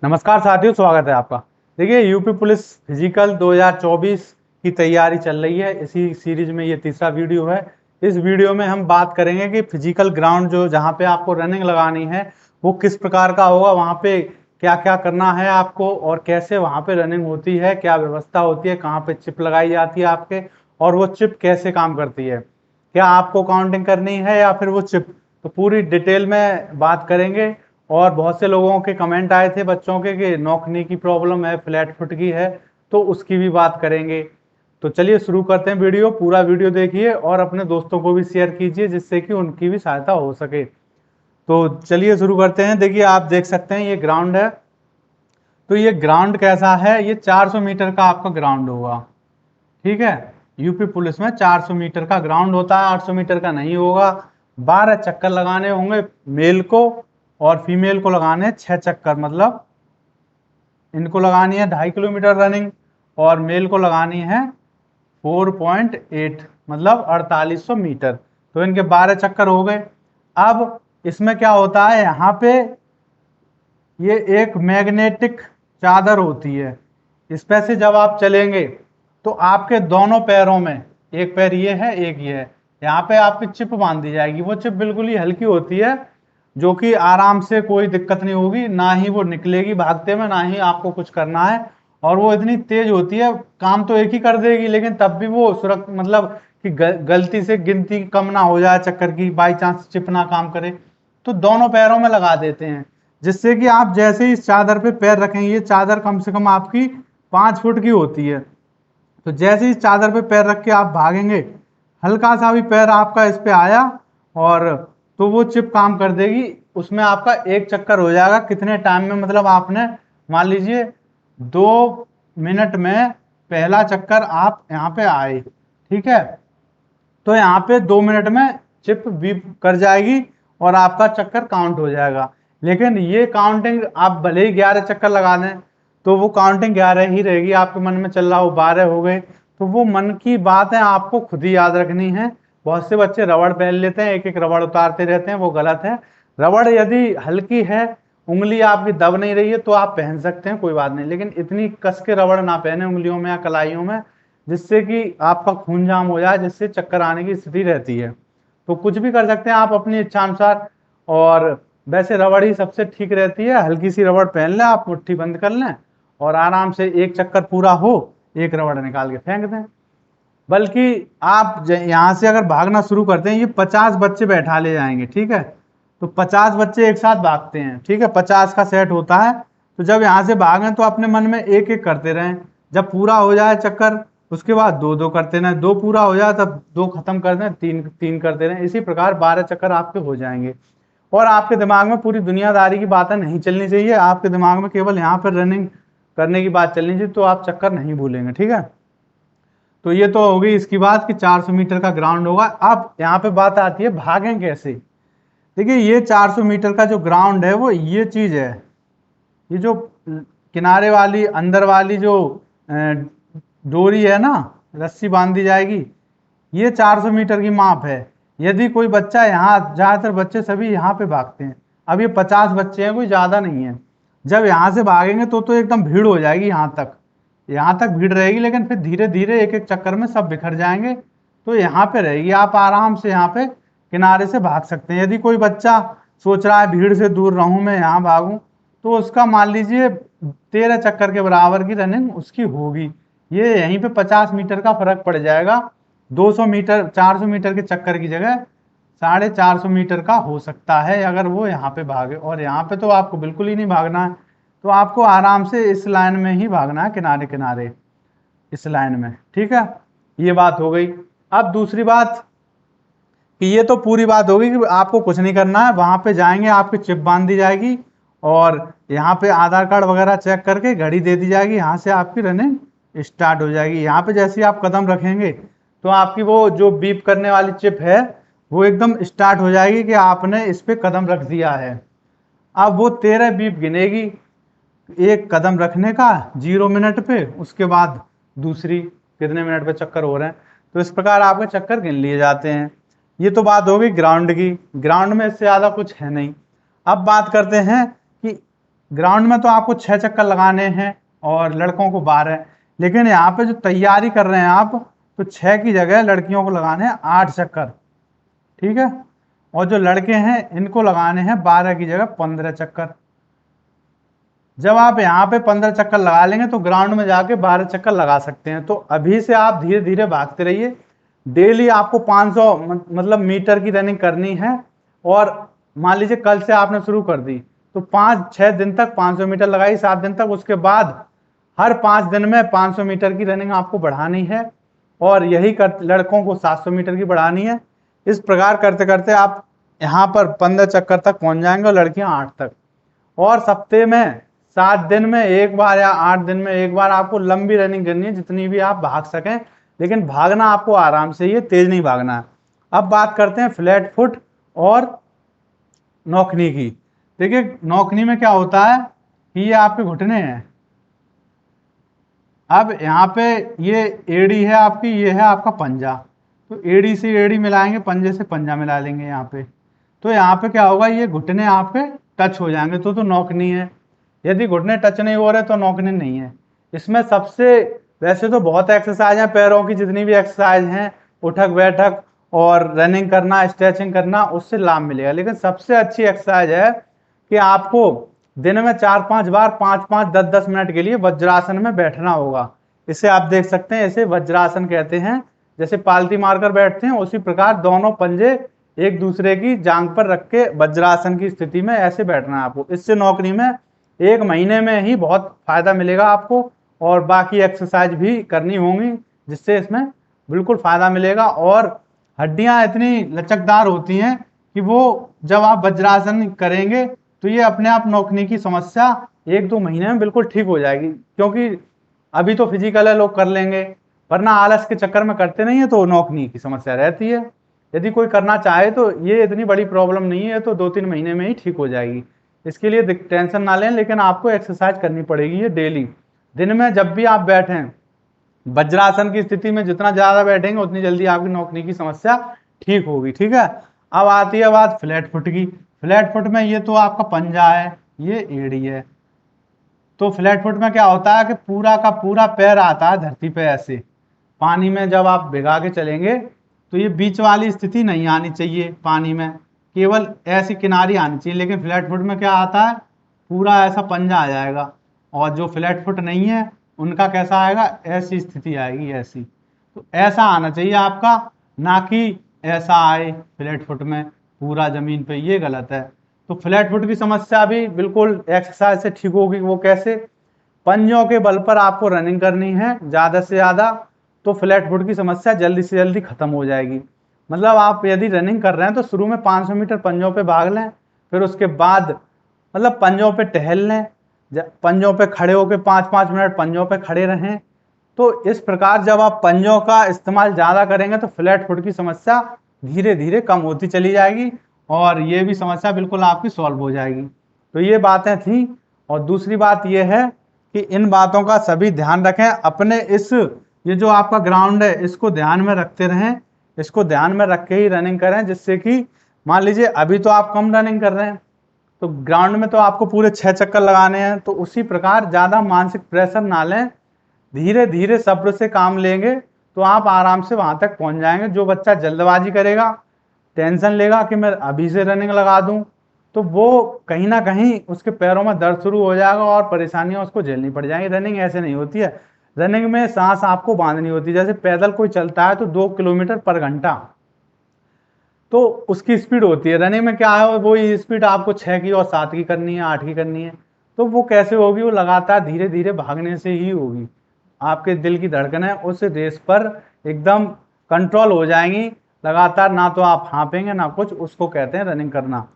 नमस्कार साथियों, स्वागत है आपका। देखिए, यूपी पुलिस फिजिकल 2024 की तैयारी चल रही है। इसी सीरीज में ये तीसरा वीडियो है। इस वीडियो में हम बात करेंगे कि फिजिकल ग्राउंड जो जहाँ पे आपको रनिंग लगानी है वो किस प्रकार का होगा, वहाँ पे क्या क्या करना है आपको और कैसे वहाँ पे रनिंग होती है, क्या व्यवस्था होती है, कहाँ पे चिप लगाई जाती है आपके, और वो चिप कैसे काम करती है, क्या आपको काउंटिंग करनी है या फिर वो चिप, तो पूरी डिटेल में बात करेंगे। और बहुत से लोगों के कमेंट आए थे बच्चों के कि नौकनी की प्रॉब्लम है, फ्लैट फुट की है, तो उसकी भी बात करेंगे। तो चलिए शुरू करते हैं वीडियो। पूरा वीडियो देखिए और अपने दोस्तों को भी शेयर कीजिए जिससे कि उनकी भी सहायता हो सके। तो चलिए शुरू करते हैं। देखिए, आप देख सकते हैं ये ग्राउंड है। तो ये ग्राउंड कैसा है, ये 400 मीटर का आपका ग्राउंड होगा। ठीक है, यूपी पुलिस में 400 मीटर का ग्राउंड होता है, 800 मीटर का नहीं होगा। 12 चक्कर लगाने होंगे मेल को, और फीमेल को लगाने हैं 6 चक्कर। मतलब इनको लगानी है 2.5 किलोमीटर रनिंग और मेल को लगानी है 4.8 मतलब 4800 मीटर। तो इनके 12 चक्कर हो गए। अब इसमें क्या होता है, यहाँ पे ये एक मैग्नेटिक चादर होती है। इस पे से जब आप चलेंगे तो आपके दोनों पैरों में, एक पैर ये है एक ये है, यहाँ पे आपकी चिप बांध दी जाएगी। वो चिप बिल्कुल ही हल्की होती है, जो कि आराम से कोई दिक्कत नहीं होगी, ना ही वो निकलेगी भागते में, ना ही आपको कुछ करना है। और वो इतनी तेज होती है, काम तो एक ही कर देगी, लेकिन तब भी वो सुरक्षित, मतलब कि गलती से गिनती कम ना हो जाए चक्कर की, बाई चांस चिप ना काम करे, तो दोनों पैरों में लगा देते हैं। जिससे कि आप जैसे ही इस चादर पे पैर रखेंगे, ये चादर कम से कम आपकी 5 फुट की होती है, तो जैसे ही चादर पे पैर रख के आप भागेंगे, हल्का सा भी पैर आपका इस पे आया और तो वो चिप काम कर देगी। उसमें आपका एक चक्कर हो जाएगा कितने टाइम में, मतलब आपने मान लीजिए 2 मिनट में पहला चक्कर आप यहाँ पे आए, ठीक है, तो यहाँ पे 2 मिनट में चिप बीप कर जाएगी और आपका चक्कर काउंट हो जाएगा। लेकिन ये काउंटिंग आप भले ही 11 चक्कर लगा दें तो वो काउंटिंग 11 ही रहेगी। आपके मन में चल रहा हो 12 हो गए, तो वो मन की बात है, आपको खुद ही याद रखनी है। बहुत से बच्चे रबड़ पहन लेते हैं, एक एक रबड़ उतारते रहते हैं, वो गलत है। रबड़ यदि हल्की है, उंगली आपकी दब नहीं रही है, तो आप पहन सकते हैं, कोई बात नहीं, लेकिन इतनी कस के रबड़ ना पहने उंगलियों में या कलाइयों में, जिससे कि आपका खून जाम हो जाए, जिससे चक्कर आने की स्थिति रहती है। तो कुछ भी कर सकते हैं आप अपनी इच्छा अनुसार। और वैसे रबड़ ही सबसे ठीक रहती है, हल्की सी रबड़ पहन लें, आप मुट्ठी बंद कर लें और आराम से एक चक्कर पूरा हो, एक रबड़ निकाल के फेंक दें। बल्कि आप यहाँ से अगर भागना शुरू करते हैं, ये 50 बच्चे बैठा ले जाएंगे, ठीक है, तो 50 बच्चे एक साथ भागते हैं, ठीक है, 50 का सेट होता है। तो जब यहाँ से भागें तो अपने मन में एक एक करते रहें। जब पूरा हो जाए चक्कर, उसके बाद दो दो करते रहें, दो पूरा हो जाए तब दो खत्म कर दें, तीन तीन करते रहें। इसी प्रकार 12 चक्कर आपके हो जाएंगे। और आपके दिमाग में पूरी दुनियादारी की बातें नहीं चलनी चाहिए, आपके दिमाग में केवल यहाँ पर रनिंग करने की बात चलनी चाहिए, तो आप चक्कर नहीं भूलेंगे, ठीक है। तो ये तो हो गई इसकी बात कि 400 मीटर का ग्राउंड होगा। अब यहाँ पे बात आती है भागें कैसे। देखिए, ये 400 मीटर का जो ग्राउंड है वो ये चीज है, ये जो किनारे वाली अंदर वाली जो डोरी है ना, रस्सी बांधी जाएगी, ये 400 मीटर की माप है। यदि कोई बच्चा यहाँ, ज्यादातर बच्चे सभी यहाँ पे भागते हैं, अब ये 50 बच्चे हैं, कोई ज्यादा नहीं है। जब यहाँ से भागेंगे तो एकदम भीड़ हो जाएगी, यहाँ तक भीड़ रहेगी, लेकिन फिर धीरे धीरे एक एक चक्कर में सब बिखर जाएंगे। तो यहाँ पे रहेगी, आप आराम से यहाँ पे किनारे से भाग सकते हैं। यदि कोई बच्चा सोच रहा है भीड़ से दूर रहूं, मैं यहाँ भागूं, तो उसका मान लीजिए 13 चक्कर के बराबर की रनिंग उसकी होगी। ये यहीं पे 50 मीटर का फर्क पड़ जाएगा। 200 मीटर, 400 मीटर के चक्कर की जगह 450 मीटर का हो सकता है अगर वो यहाँ पे भागे। और यहाँ पे तो आपको बिल्कुल ही नहीं भागना है, तो आपको आराम से इस लाइन में ही भागना है, किनारे किनारे इस लाइन में, ठीक है। ये बात हो गई। अब दूसरी बात कि ये तो पूरी बात होगी कि आपको कुछ नहीं करना है, वहां पे जाएंगे, आपकी चिप बांध दी जाएगी और यहाँ पे आधार कार्ड वगैरह चेक करके घड़ी दे दी जाएगी, यहाँ से आपकी रनिंग स्टार्ट हो जाएगी। यहाँ पे जैसे ही आप कदम रखेंगे तो आपकी वो जो बीप करने वाली चिप है वो एकदम स्टार्ट हो जाएगी कि आपने इस पे कदम रख दिया है। अब वो 13 बीप गिनेगी एक कदम रखने का 0 मिनट पे, उसके बाद दूसरी कितने मिनट पे चक्कर हो रहे हैं, तो इस प्रकार आपके चक्कर गिन लिए जाते हैं। ये तो बात हो गई ग्राउंड की। ग्राउंड में इससे ज्यादा कुछ है नहीं। अब बात करते हैं कि ग्राउंड में तो आपको 6 चक्कर लगाने हैं और लड़कों को 12, लेकिन यहाँ पे जो तैयारी कर रहे हैं आप, तो 6 की जगह लड़कियों को लगाने हैं 8 चक्कर, ठीक है। और जो लड़के हैं इनको लगाने हैं 12 की जगह 15 चक्कर। जब आप यहाँ पे 15 चक्कर लगा लेंगे तो ग्राउंड में जाके 12 चक्कर लगा सकते हैं। तो अभी से आप धीरे धीरे भागते रहिए। डेली आपको 500 मतलब मीटर की रनिंग करनी है। और मान लीजिए कल से आपने शुरू कर दी तो 5-6 दिन तक 500 मीटर लगाई, 7 दिन तक। उसके बाद हर 5 दिन में 500 मीटर की रनिंग आपको बढ़ानी है। और यही लड़कों को 700 मीटर की बढ़ानी है। इस प्रकार करते करते आप यहाँ पर 15 चक्कर तक पहुंच जाएंगे और लड़कियां 8 तक। और सप्ते में 7 दिन में एक बार या 8 दिन में एक बार आपको लंबी रनिंग करनी है, जितनी भी आप भाग सकें। लेकिन भागना आपको आराम से ही है, तेज नहीं भागना है। अब बात करते हैं फ्लैट फुट और नौकनी की। देखिए नौकनी में क्या होता है कि ये आपके घुटने हैं। अब यहाँ पे ये एड़ी है आपकी, ये है आपका पंजा। तो एड़ी से एड़ी मिलाएंगे, पंजे से पंजा मिला लेंगे यहाँ पे। तो यहाँ पे क्या होगा, ये घुटने आपके टच हो जाएंगे तो नौकनी है। यदि घुटने टच नहीं हो रहे तो नौकनी नहीं है। इसमें सबसे, वैसे तो बहुत एक्सरसाइज है पैरों की, जितनी भी एक्सरसाइज हैं, उठक बैठक और रनिंग करना, स्ट्रेचिंग करना, उससे लाभ मिलेगा। लेकिन सबसे अच्छी एक्सरसाइज है कि आपको दिन में 4-5 बार 5-5, 10-10 मिनट के लिए वज्रासन में बैठना होगा। इसे आप देख सकते हैं, इसे वज्रासन कहते हैं। जैसे पालती मारकर बैठते हैं उसी प्रकार दोनों पंजे एक दूसरे की जांग पर रख के वज्रासन की स्थिति में ऐसे बैठना है आपको। इससे नौकरी में 1 महीने में ही बहुत फायदा मिलेगा आपको। और बाकी एक्सरसाइज भी करनी होंगी जिससे इसमें बिल्कुल फायदा मिलेगा। और हड्डियां इतनी लचकदार होती हैं कि वो जब आप वज्रासन करेंगे तो ये अपने आप नौकनी की समस्या 1-2 महीने में बिल्कुल ठीक हो जाएगी। क्योंकि अभी तो फिजिकल है, लोग कर लेंगे, वरना आलस के चक्कर में करते नहीं है तो नौकनी की समस्या रहती है। यदि कोई करना चाहे तो ये इतनी बड़ी प्रॉब्लम नहीं है, तो 2-3 महीने में ही ठीक हो जाएगी। इसके लिए टेंशन ना लें, लेकिन आपको एक्सरसाइज करनी पड़ेगी ये डेली। दिन में जब भी आप बैठें, वज्रासन की स्थिति में जितना ज्यादा बैठेंगे उतनी जल्दी आपकी नौकनी की समस्या ठीक होगी, ठीक है। अब आती है बात फ्लैट फुट की। फ्लैट फुट में ये तो आपका पंजा है, ये एड़ी है। तो फ्लैट फुट में क्या होता है कि पूरा का पूरा पैर आता है धरती पे ऐसे। पानी में जब आप भिगा के चलेंगे तो ये बीच वाली स्थिति नहीं आनी चाहिए पानी में, केवल ऐसी किनारी आनी चाहिए। लेकिन फ्लैट फुट में क्या आता है, पूरा ऐसा पंजा आ जाएगा। और जो फ्लैट फुट नहीं है उनका कैसा आएगा, ऐसी स्थिति आएगी, ऐसी। तो ऐसा आना चाहिए आपका, ना कि ऐसा आए फ्लैट फुट में पूरा जमीन पे, ये गलत है। तो फ्लैट फुट की समस्या भी बिल्कुल एक्सरसाइज से ठीक होगी। वो कैसे, पंजों के बल पर आपको रनिंग करनी है ज्यादा से ज्यादा, तो फ्लैट फुट की समस्या जल्दी से जल्दी खत्म हो जाएगी। मतलब आप यदि रनिंग कर रहे हैं तो शुरू में 500 मीटर पंजों पे भाग लें, फिर उसके बाद मतलब पंजों पे टहल लें, पंजों पे खड़े होकर 5-5 मिनट पंजों पे खड़े रहें। तो इस प्रकार जब आप पंजों का इस्तेमाल ज्यादा करेंगे तो फ्लैट फुट की समस्या धीरे धीरे कम होती चली जाएगी और ये भी समस्या बिल्कुल आपकी सॉल्व हो जाएगी। तो ये बातें थी। और दूसरी बात ये है कि इन बातों का सभी ध्यान रखें अपने इस, ये जो आपका ग्राउंड है इसको ध्यान में रखते रहें, इसको ध्यान में रख के ही रनिंग करें। जिससे कि मान लीजिए अभी तो आप कम रनिंग कर रहे हैं तो ग्राउंड में तो आपको पूरे 6 चक्कर लगाने हैं, तो उसी प्रकार ज्यादा मानसिक प्रेशर ना लें, धीरे धीरे सब्र से काम लेंगे तो आप आराम से वहां तक पहुंच जाएंगे। जो बच्चा जल्दबाजी करेगा, टेंशन लेगा कि मैं अभी से रनिंग लगा दूं, तो वो कहीं ना कहीं उसके पैरों में दर्द शुरू हो जाएगा और परेशानियां उसको झेलनी पड़ जाएंगी। रनिंग ऐसे नहीं होती है, रनिंग में सांस आपको बांधनी होती है। जैसे पैदल कोई चलता है तो 2 किलोमीटर पर घंटा तो उसकी स्पीड होती है, रनिंग में क्या है वो स्पीड आपको 6 की और 7 की करनी है, 8 की करनी है। तो वो कैसे होगी, वो लगातार धीरे धीरे भागने से ही होगी। आपके दिल की धड़कनें उस रेस पर एकदम कंट्रोल हो जाएंगी लगातार, ना तो आप हाँपेंगे ना कुछ, उसको कहते हैं रनिंग करना।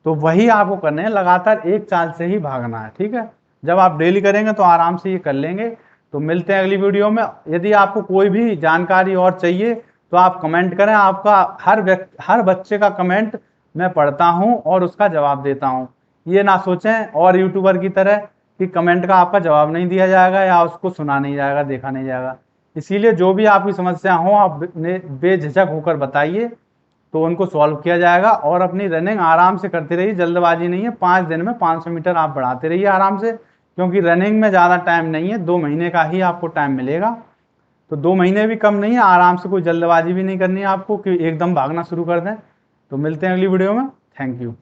तो वही आपको करना है, लगातार एक चाल से ही भागना है, ठीक है। जब आप डेली करेंगे तो आराम से ये कर लेंगे। तो मिलते हैं अगली वीडियो में। यदि आपको कोई भी जानकारी और चाहिए तो आप कमेंट करें, आपका हर बच्चे का कमेंट मैं पढ़ता हूं और उसका जवाब देता हूं। ये ना सोचें और यूट्यूबर की तरह कि कमेंट का आपका जवाब नहीं दिया जाएगा या उसको सुना नहीं जाएगा, देखा नहीं जाएगा। इसीलिए जो भी आपकी समस्या हो आप बेझिझक होकर बताइए, तो उनको सॉल्व किया जाएगा। और अपनी रनिंग आराम से करते रहिए, जल्दबाजी नहीं है। 5 दिन में 500 मीटर आप बढ़ाते रहिए आराम से, क्योंकि रनिंग में ज़्यादा टाइम नहीं है, 2 महीने का ही आपको टाइम मिलेगा। तो 2 महीने भी कम नहीं है, आराम से, कोई जल्दबाजी भी नहीं करनी है आपको कि एकदम भागना शुरू कर दें। तो मिलते हैं अगली वीडियो में। Thank you.